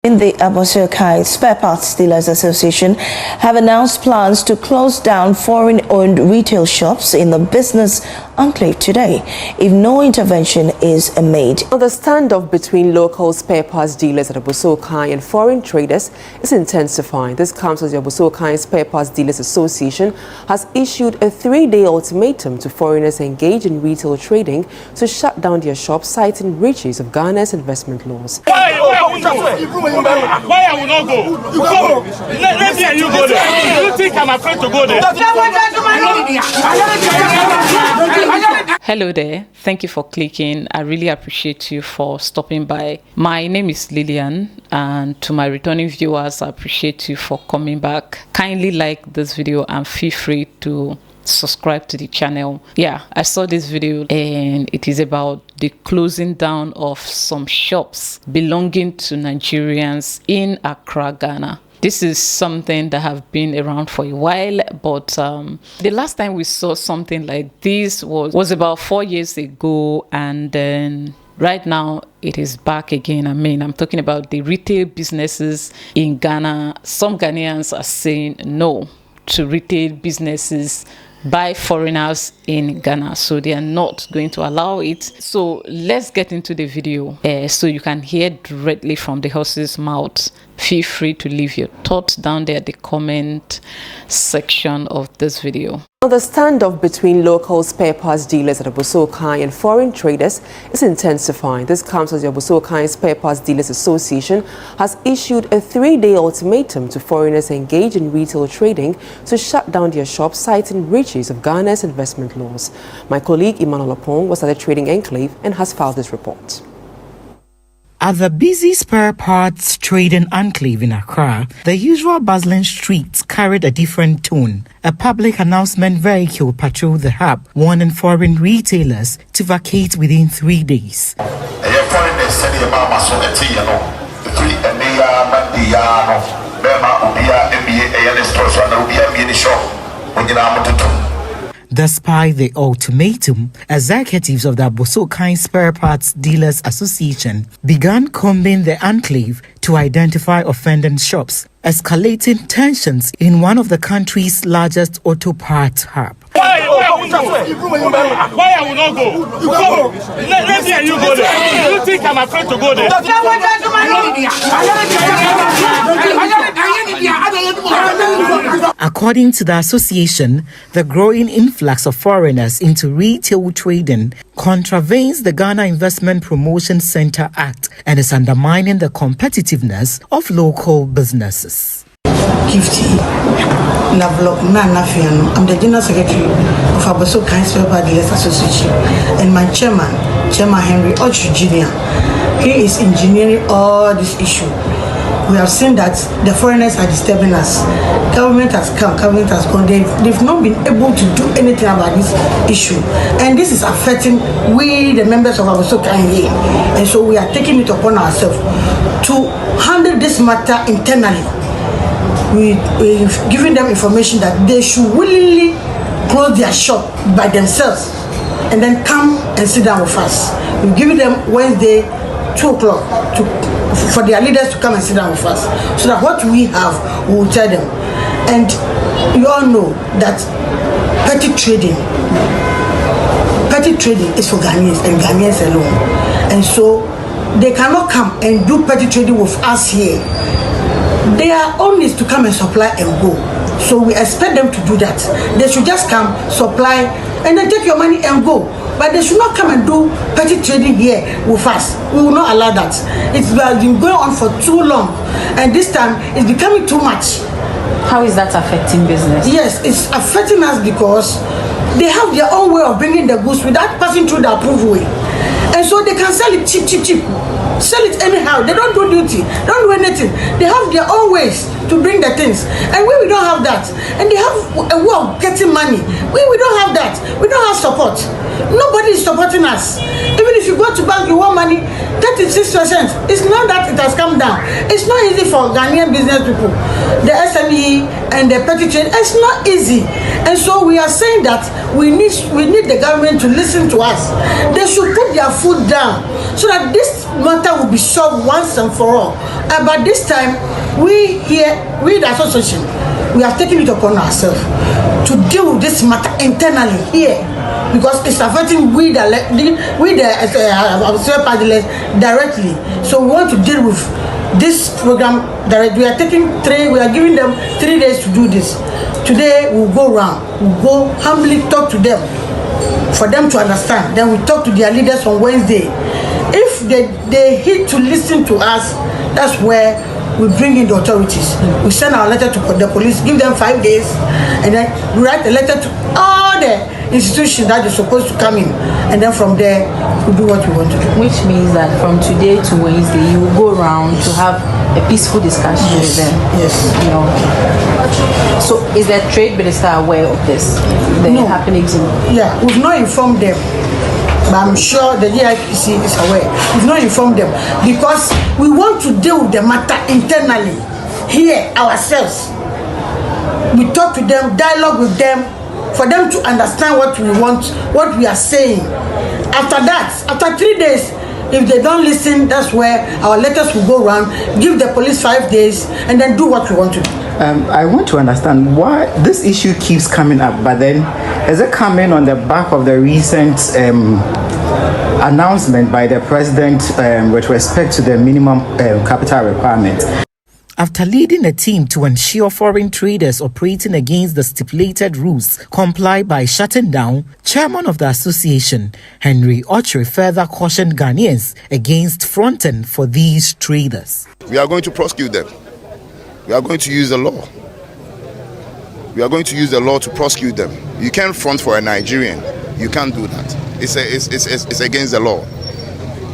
In the Abossey Kai Spare Parts Dealers Association have announced plans to close down foreign-owned retail shops in the business enclave today if no intervention is made. The standoff between local spare parts dealers at Abossey Kai and foreign traders is intensifying. This comes as the Abossey Kai Spare Parts Dealers Association has issued a 3-day ultimatum to foreigners engaged in retail trading to shut down their shops, citing breaches of Ghana's investment laws. Why I will not go? Let me and you go there. You think I'm afraid to go there? Hello there. Thank you for clicking. I really appreciate you for stopping by. My name is Lillian, and to my returning viewers, I appreciate you for coming back. Kindly like this video and feel free to subscribe to the channel. Yeah, I saw this video and it is about the closing down of some shops belonging to Nigerians in Accra, Ghana. This is something that have been around for a while, but the last time we saw something like this was about 4 years ago, and then right now it is back again. I'm talking about the retail businesses in Ghana. Some Ghanaians are saying no to retail businesses by foreigners in Ghana, so they are not going to allow it. So let's get into the video so you can hear directly from the horse's mouth. Feel free to leave your thoughts down there at the comment section of this video. The standoff between local spare parts dealers at Abossey Kai and foreign traders is intensifying. This comes as the Abossey Kai Spare Parts Dealers Association has issued a 3-day ultimatum to foreigners engaged in retail trading to shut down their shops, citing breaches of Ghana's investment laws. My colleague Emmanuel Opong was at the trading enclave and has filed this report. At the busy spare parts trading enclave in Accra, the usual bustling streets carried a different tone. A public announcement vehicle patrolled the hub, warning foreign retailers to vacate within 3 days. Despite the ultimatum, executives of the Abossey Kai Spare Parts Dealers Association began combing the enclave to identify offending shops, escalating tensions in one of the country's largest auto parts hub. Why I will not go? Let me and you go there. You think I'm afraid to go there? According to the association, the growing influx of foreigners into retail trading contravenes the Ghana Investment Promotion Center Act and is undermining the competitiveness of local businesses. I'm the General Secretary of Abossey Kai Spare Parts Dealers Association, and my chairman Henry Ochu Jr. He is engineering all this issue. We have seen that the foreigners are disturbing us. Government has come, government has gone. They've not been able to do anything about this issue. And this is affecting we, the members of Abossey Kai here. And so we are taking it upon ourselves to handle this matter internally. We've given them information that they should willingly close their shop by themselves and then come and sit down with us. We've given them Wednesday, 2 o'clock for their leaders to come and sit down with us, so that what we have, we will tell them. And you all know that petty trading is for Ghanaians and Ghanaians alone. And so they cannot come and do petty trading with us here. Their own is to come and supply and go. So we expect them to do that. They should just come, supply, and then take your money and go. But they should not come and do petty trading here with us. We will not allow that. It's been going on for too long, and this time it's becoming too much. How is that affecting business? Yes, it's affecting us because they have their own way of bringing the goods without passing through the approved way. And so they can sell it cheap. Sell it anyhow. They don't do duty, don't do anything. They have their own ways to bring the things, and we don't have that. And they have a way of getting money. We don't have that. We don't have support. Nobody is supporting us. Even if you go to bank, you want money, 36%. It's not that it has come down. It's not easy for Ghanaian business people, the SME and the petty trade. It's not easy. And so we are saying that we need the government to listen to us. They should put their foot down so that this matter will be solved once and for all. And by this time, we the association, we have taken it upon ourselves to deal with this matter internally here, because it's affecting we the spare part dealers directly. So we want to deal with this program directly. We are giving them 3 days to do this. Today we'll go around, we'll go humbly talk to them for them to understand. Then we talk to their leaders on Wednesday. If they hit to listen to us, that's where we bring in the authorities. We send our letter to the police, give them 5 days, and then we write a letter to all the institutions that they're supposed to come in. And then from there, we do what we want to do. Which means that from today to Wednesday, you will go around to have a peaceful discussion with them. Yes. You know. So is the trade minister aware of this? No. Happenings? Yeah, we've not informed them. But I'm sure the GIPC is aware. We've not informed them because we want to deal with the matter internally here ourselves. We talk to them, dialogue with them, for them to understand what we want, what we are saying. After that, after 3 days, if they don't listen, that's where our letters will go around, give the police 5 days, and then do what we want to do. I want to understand why this issue keeps coming up, but then is it coming on the back of the recent announcement by the president with respect to the minimum capital requirement? After leading a team to ensure foreign traders operating against the stipulated rules comply by shutting down, Chairman of the association, Henry Okai, further cautioned Ghanaians against fronting for these traders. We are going to prosecute them. We are going to use the law. We are going to use the law to prosecute them. You can't front for a Nigerian. You can't do that. It's against the law.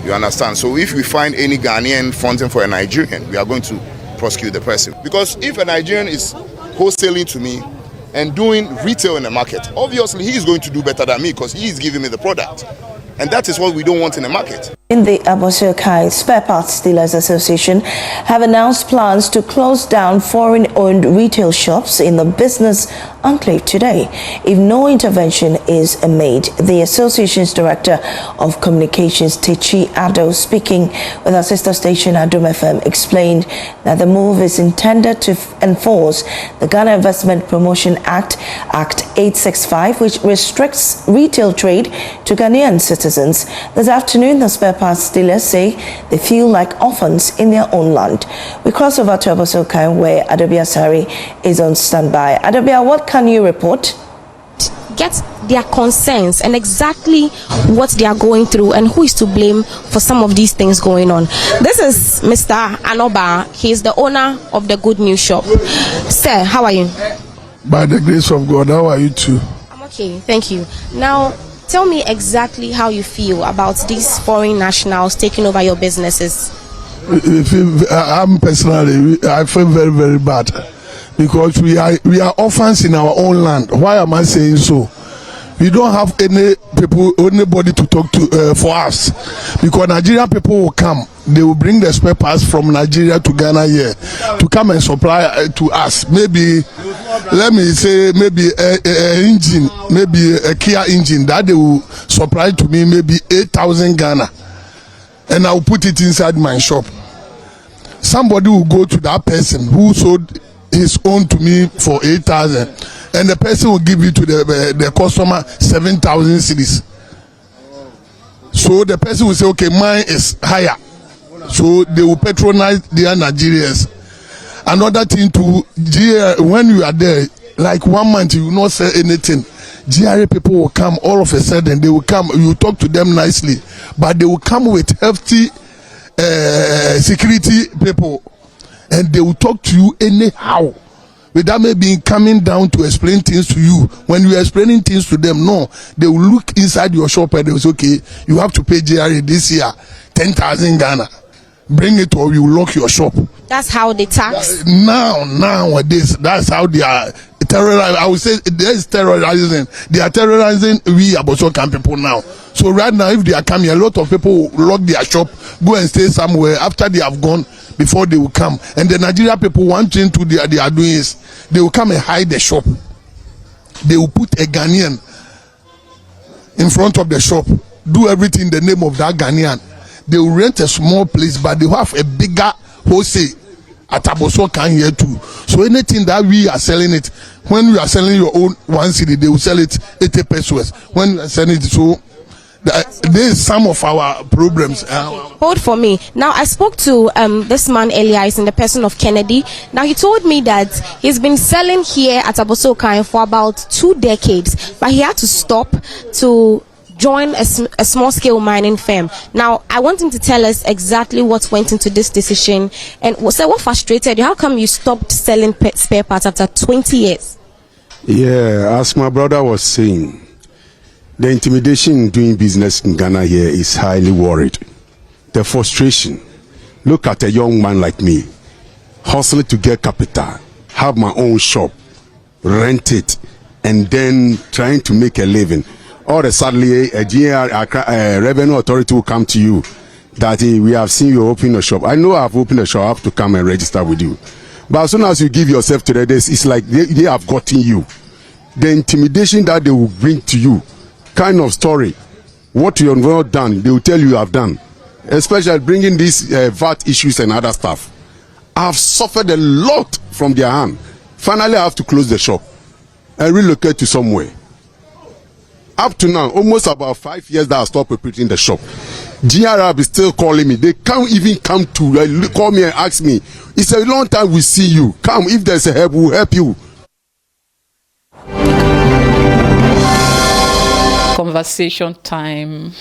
You understand? So if we find any Ghanaian fronting for a Nigerian, we are going to prosecute the person. Because if a Nigerian is wholesaling to me and doing retail in the market, obviously he is going to do better than me because he is giving me the product. And that is what we don't want in the market. In the Abossey Kai Spare Parts Dealers Association have announced plans to close down foreign-owned retail shops in the business enclave today if no intervention is made. The association's director of communications, Techi Ado, speaking with our sister station Adom FM, explained that the move is intended to enforce the Ghana Investment Promotion Act, Act 865, which restricts retail trade to Ghanaian citizens. This afternoon, the spare parts dealers say they feel like orphans in their own land. We cross over to Abossey Kai, where Adobia Sari is on standby. Adobia, what can you report? Get their concerns and exactly what they are going through and who is to blame for some of these things going on. This is Mr. Anoba. He is the owner of the Good News Shop. Sir, how are you? By the grace of God, how are you too? I'm okay, thank you. Now, tell me exactly how you feel about these foreign nationals taking over your businesses. I'm personally, I feel very, very bad because we are orphans in our own land. Why am I saying so? We don't have anybody to talk to for us, because Nigerian people will come. They will bring the spare parts from Nigeria to Ghana here to come and supply to us. Maybe, let me say, maybe an engine, maybe a Kia engine that they will supply to me, maybe 8,000 Ghana, and I will put it inside my shop. Somebody will go to that person who sold his own to me for 8,000, and the person will give it to the customer 7,000 cedis. So the person will say, okay, mine is higher. So they will patronize their Nigerians. Another thing too, when you are there, like 1 month you will not say anything. GRA people will come all of a sudden. They will come, you talk to them nicely, but they will come with hefty security people, and they will talk to you anyhow, without maybe coming down to explain things to you. When you are explaining things to them, no, they will look inside your shop and they will say, okay, you have to pay GRA this year 10,000 Ghana. Bring it or you lock your shop. That's how they tax? Nowadays, that's how they are terrorizing. I would say there's terrorizing. They are terrorizing we Abossey Kai people now. So right now, if they are coming, a lot of people will lock their shop, go and stay somewhere after they have gone, before they will come. And the Nigerian people, one thing they are doing is they will come and hide the shop. They will put a Ghanaian in front of the shop, do everything in the name of that Ghanaian. they will rent a small place, but they have a bigger wholesale at Abossey Kai here too. So anything that we are selling it, when we are selling your own 1 cedi, they will sell it 80 pesos. When we are selling it, so there is some of our problems. Hold for me. Now, I spoke to this man earlier. He's in the person of Kennedy. Now, he told me that he's been selling here at Abossey Kai for about 2 decades, but he had to stop to join a small-scale mining firm. Now, I want him to tell us exactly what went into this decision and what frustrated you. How come you stopped selling spare parts after 20 years? Yeah, as my brother was saying, the intimidation in doing business in Ghana here is highly worried. The frustration. Look at a young man like me, hustling to get capital, have my own shop, rent it, and then trying to make a living. Or suddenly a revenue authority will come to you that we have seen you open a shop. I know I've opened a shop, I have to come and register with you. But as soon as you give yourself to them, it's like they have gotten you. The intimidation that they will bring to you, kind of story, what you have not done, they will tell you have done. Especially bringing these VAT issues and other stuff. I've suffered a lot from their hand. Finally, I have to close the shop and relocate to somewhere. Up to now, almost about 5 years that I stopped operating the shop. GRB is still calling me. They can't even come to call me and ask me. It's a long time we see you. Come, if there's a help, we'll help you. Conversation time.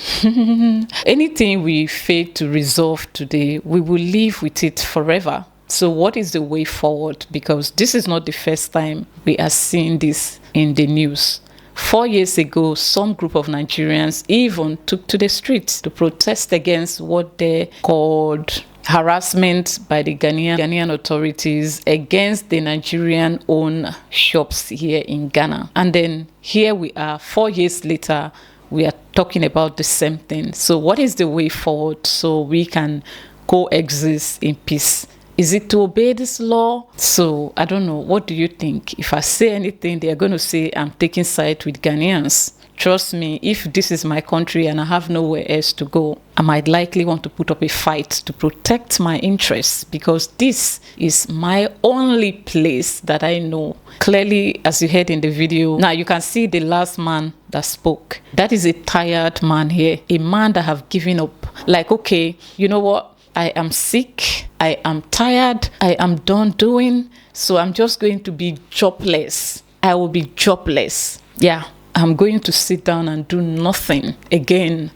Anything we fail to resolve today, we will live with it forever. So what is the way forward? Because this is not the first time we are seeing this in the news. 4 years ago, some group of Nigerians even took to the streets to protest against what they called harassment by the Ghanaian authorities against the Nigerian-owned shops here in Ghana. And then here we are, 4 years later, we are talking about the same thing. So what is the way forward so we can coexist in peace? Is it to obey this law? So, I don't know. What do you think? If I say anything, they are going to say I'm taking side with Ghanaians. Trust me, if this is my country and I have nowhere else to go, I might likely want to put up a fight to protect my interests because this is my only place that I know. Clearly, as you heard in the video, now you can see the last man that spoke. That is a tired man here, a man that have given up. Like, okay, you know what? I am sick, I am tired, I am done doing, so I'm just going to be jobless. I will be jobless. Yeah, I'm going to sit down and do nothing again.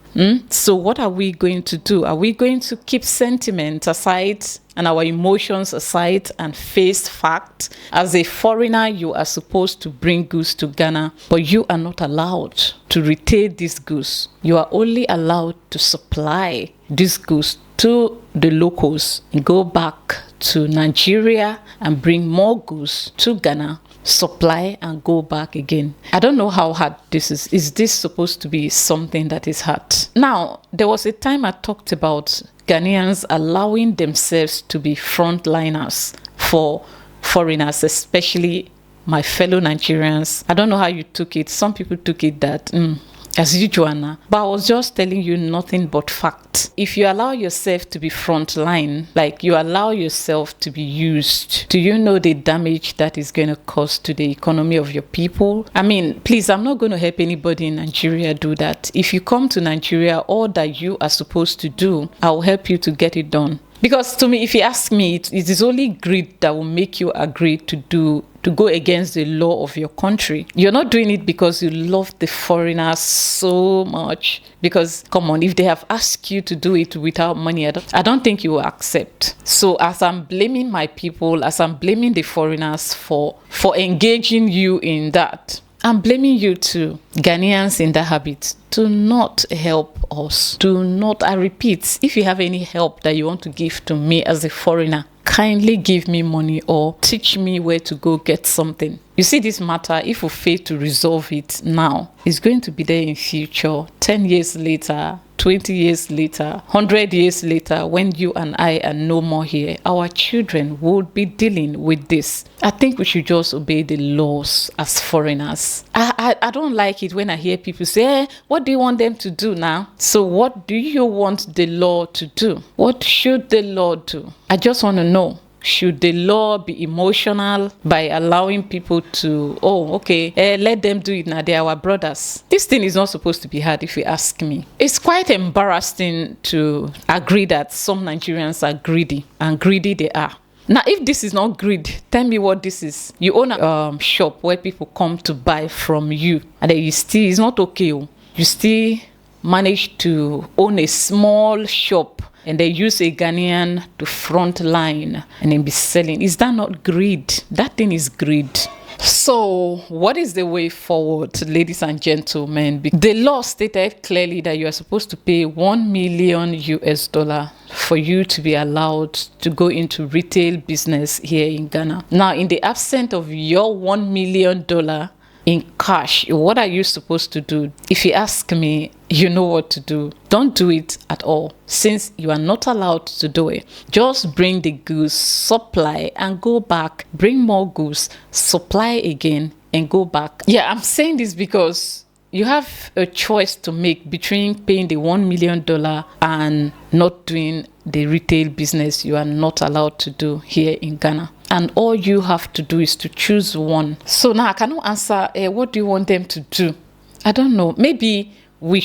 So what are we going to do? Are we going to keep sentiment aside and our emotions aside and face fact? As a foreigner, you are supposed to bring goods to Ghana, but you are not allowed to retail these goods. You are only allowed to supply these goods to the locals, go back to Nigeria and bring more goods to Ghana, supply and go back again. I don't know how hard this is. Is this supposed to be something that is hard? Now, there was a time I talked about Ghanaians allowing themselves to be frontliners for foreigners, especially my fellow Nigerians. I don't know how you took it. Some people took it that as you, Joanna, but I was just telling you nothing but fact. If you allow yourself to be frontline, like you allow yourself to be used, do you know the damage that is going to cause to the economy of your people? I mean, please, I'm not going to help anybody in Nigeria do that. If you come to Nigeria, all that you are supposed to do, I'll help you to get it done. Because to me, if you ask me, it is only greed that will make you agree to go against the law of your country. You're not doing it because you love the foreigners so much. Because, come on, if they have asked you to do it without money, I don't think you will accept. So as I'm blaming my people, as I'm blaming the foreigners for engaging you in that, I'm blaming you too, Ghanaians in that habit. Do not help us. Do not, I repeat, if you have any help that you want to give to me as a foreigner, kindly give me money or teach me where to go get something. You see, this matter, if we fail to resolve it now, it's going to be there in future, 10 years later, 20 years later, 100 years later, when you and I are no more here. Our children will be dealing with this. I think we should just obey the laws as foreigners. I don't like it when I hear people say, what do you want them to do now? So what do you want the law to do? What should the law do? I just want to know. Should the law be emotional by allowing people to, let them do it now, they're our brothers? This thing is not supposed to be hard, if you ask me. It's quite embarrassing to agree that some Nigerians are greedy, and greedy they are. Now, if this is not greed, tell me what this is. You own a shop where people come to buy from you, and then it's not okay. You still manage to own a small shop, and they use a Ghanaian to front line and then be selling. Is that not greed? That thing is greed. So what is the way forward, ladies and gentlemen? The law stated clearly that you are supposed to pay $1 million for you to be allowed to go into retail business here in Ghana. Now, in the absence of your $1 million in cash, what are you supposed to do? If you ask me, you know what to do. Don't do it at all, since you are not allowed to do it. Just bring the goods, supply, and go back. Bring more goods, supply again, and go back. Yeah, I'm saying this because you have a choice to make between paying the $1 million and not doing the retail business you are not allowed to do here in Ghana. And all you have to do is to choose one. So now I cannot answer, what do you want them to do? I don't know. Maybe we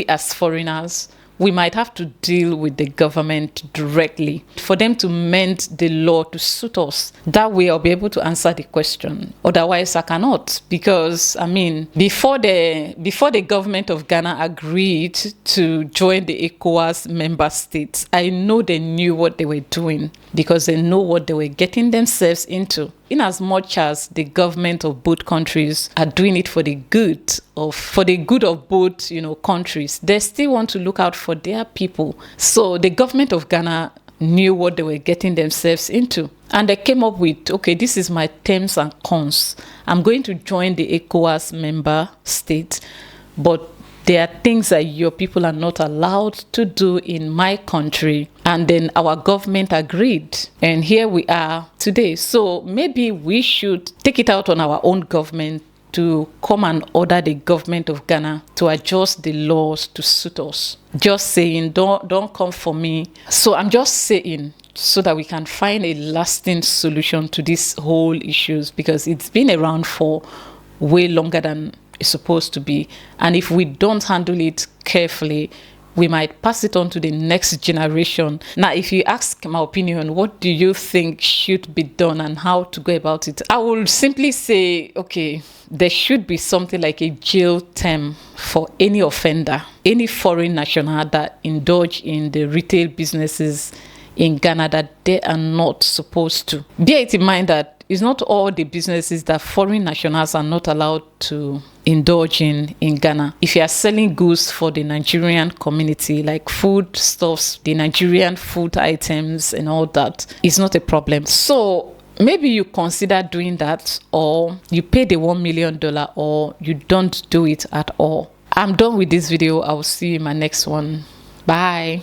as foreigners, we might have to deal with the government directly for them to mend the law to suit us. That way I'll be able to answer the question. Otherwise I cannot, because before the government of Ghana agreed to join the ECOWAS member states, I know they knew what they were doing, because they know what they were getting themselves into. In as much as the government of both countries are doing it for the good of both, countries, they still want to look out for their people. So the government of Ghana knew what they were getting themselves into, and they came up with, okay, this is my terms and cons. I'm going to join the ECOWAS member state, but there are things that your people are not allowed to do in my country. And then our government agreed. And here we are today. So maybe we should take it out on our own government to come and order the government of Ghana to adjust the laws to suit us. Just saying, don't come for me. So I'm just saying, so that we can find a lasting solution to these whole issues, because it's been around for way longer than it's supposed to be. And if we don't handle it carefully, we might pass it on to the next generation. Now, if you ask my opinion, what do you think should be done and how to go about it? I will simply say, okay, there should be something like a jail term for any offender, any foreign national that indulge in the retail businesses in Ghana that they are not supposed to. Bear it in mind that it's not all the businesses that foreign nationals are not allowed to indulge in Ghana. If you are selling goods for the Nigerian community, like food stuffs, the Nigerian food items and all that, it's not a problem. So maybe you consider doing that, or you pay the $1 million, or you don't do it at all. I'm done with this video. I will see you in my next one. Bye.